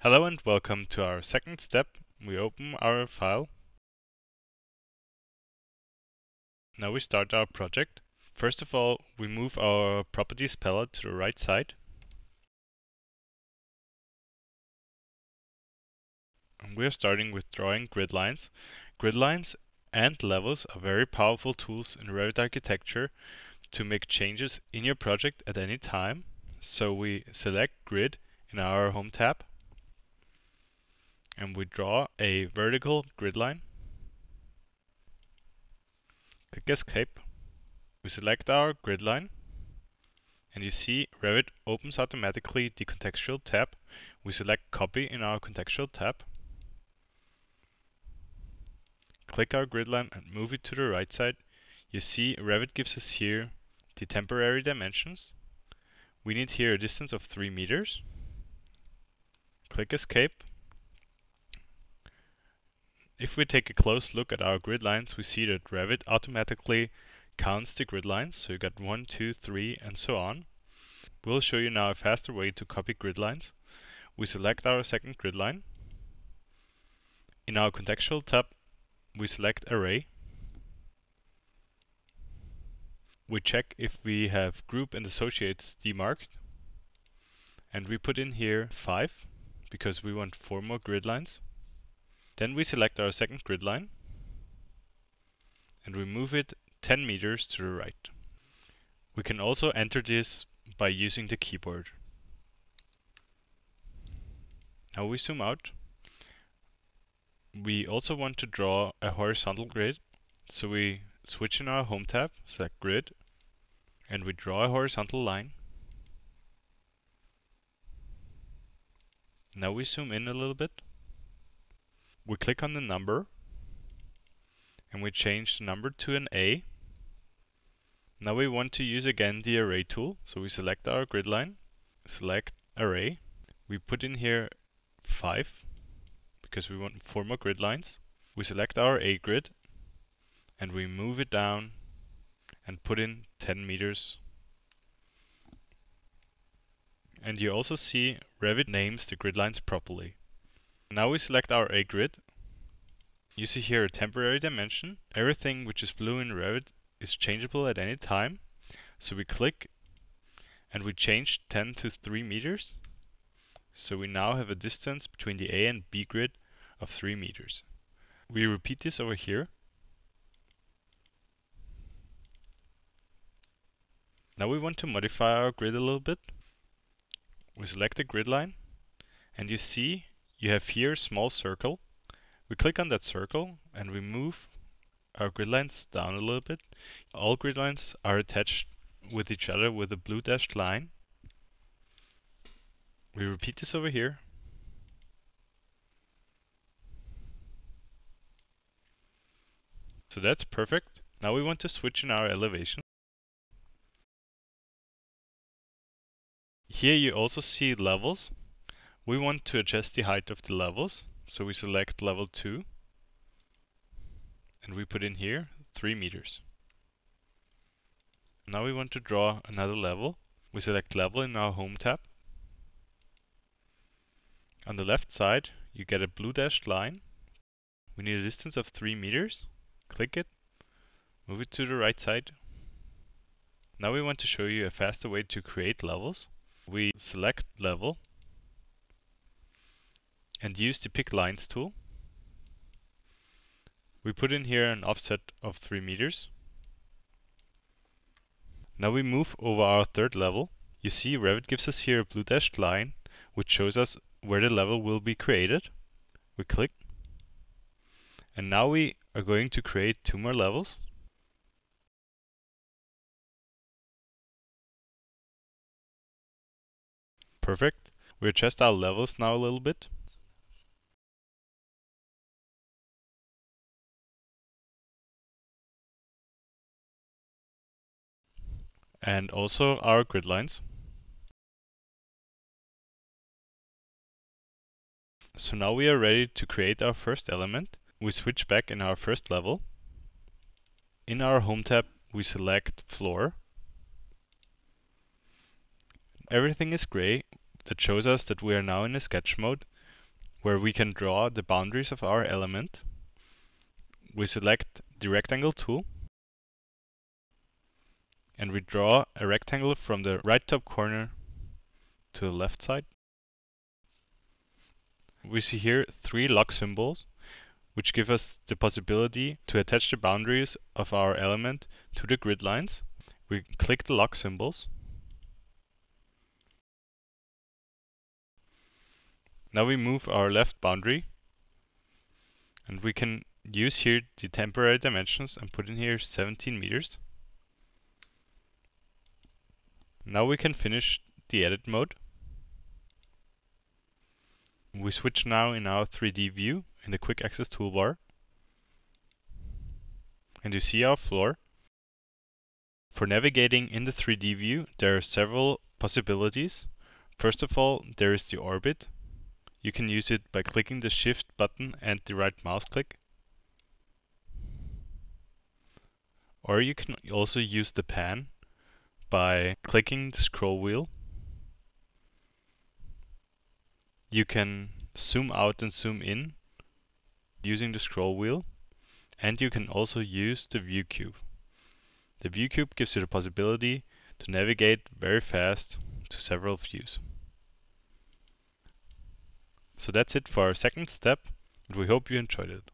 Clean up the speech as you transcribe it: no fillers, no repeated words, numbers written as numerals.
Hello and welcome to our second step. We open our file. Now we start our project. First of all, we move our properties palette to the right side. And we are starting with drawing grid lines. Grid lines and levels are very powerful tools in Revit architecture to make changes in your project at any time. So we select grid in our home tab and we draw a vertical grid line. Click Escape. We select our grid line, and you see Revit opens automatically the contextual tab. We select Copy in our contextual tab. Click our grid line and move it to the right side. You see Revit gives us here the temporary dimensions. We need here a distance of 3 meters. Click Escape. If we take a close look at our grid lines, we see that Revit automatically counts the grid lines. So you got 1, 2, 3, and so on. We'll show you now a faster way to copy grid lines. We select our second grid line. In our contextual tab, we select Array. We check if we have Group and Associates demarked. And we put in here 5, because we want 4 more grid lines. Then we select our second grid line, and we move it 10 meters to the right. We can also enter this by using the keyboard. Now we zoom out. We also want to draw a horizontal grid, so we switch in our home tab, select grid, and we draw a horizontal line. Now we zoom in a little bit. We click on the number, and we change the number to an A. Now we want to use again the array tool, so we select our grid line, select array. We put in here 5, because we want 4 more grid lines. We select our A grid, and we move it down and put in 10 meters. And you also see Revit names the grid lines properly. Now we select our A grid. You see here a temporary dimension. Everything which is blue in Revit is changeable at any time. So we click and we change 10 to 3 meters. So we now have a distance between the A and B grid of 3 meters. We repeat this over here. Now we want to modify our grid a little bit. We select the grid line, and you see you have here a small circle. We click on that circle and we move our grid lines down a little bit. All grid lines are attached with each other with a blue dashed line. We repeat this over here. So that's perfect. Now we want to switch in our elevation. Here you also see levels. We want to adjust the height of the levels. So we select level 2. And we put in here 3 meters. Now we want to draw another level. We select level in our home tab. On the left side, you get a blue dashed line. We need a distance of 3 meters. Click it, move it to the right side. Now we want to show you a faster way to create levels. We select level and use the Pick Lines tool. We put in here an offset of 3 meters. Now we move over our third level. You see Revit gives us here a blue dashed line, which shows us where the level will be created. We click. And now we are going to create 2 more levels. Perfect. We adjust our levels now a little bit. And also our grid lines. So now we are ready to create our first element. We switch back in our first level. In our home tab, we select floor. Everything is gray. That shows us that we are now in a sketch mode. where we can draw the boundaries of our element. We select the rectangle tool and we draw a rectangle from the right top corner to the left side. We see here 3 lock symbols, which give us the possibility to attach the boundaries of our element to the grid lines. We click the lock symbols. Now we move our left boundary, and we can use here the temporary dimensions and put in here 17 meters. Now we can finish the edit mode. We switch now in our 3D view in the quick access toolbar. And you see our floor. For navigating in the 3D view, there are several possibilities. First of all, there is the orbit. You can use it by clicking the Shift button and the right mouse click. Or you can also use the pan by clicking the scroll wheel. You can zoom out and zoom in using the scroll wheel, and you can also use the view cube. The view cube gives you the possibility to navigate very fast to several views. So that's it for our second step, and we hope you enjoyed it.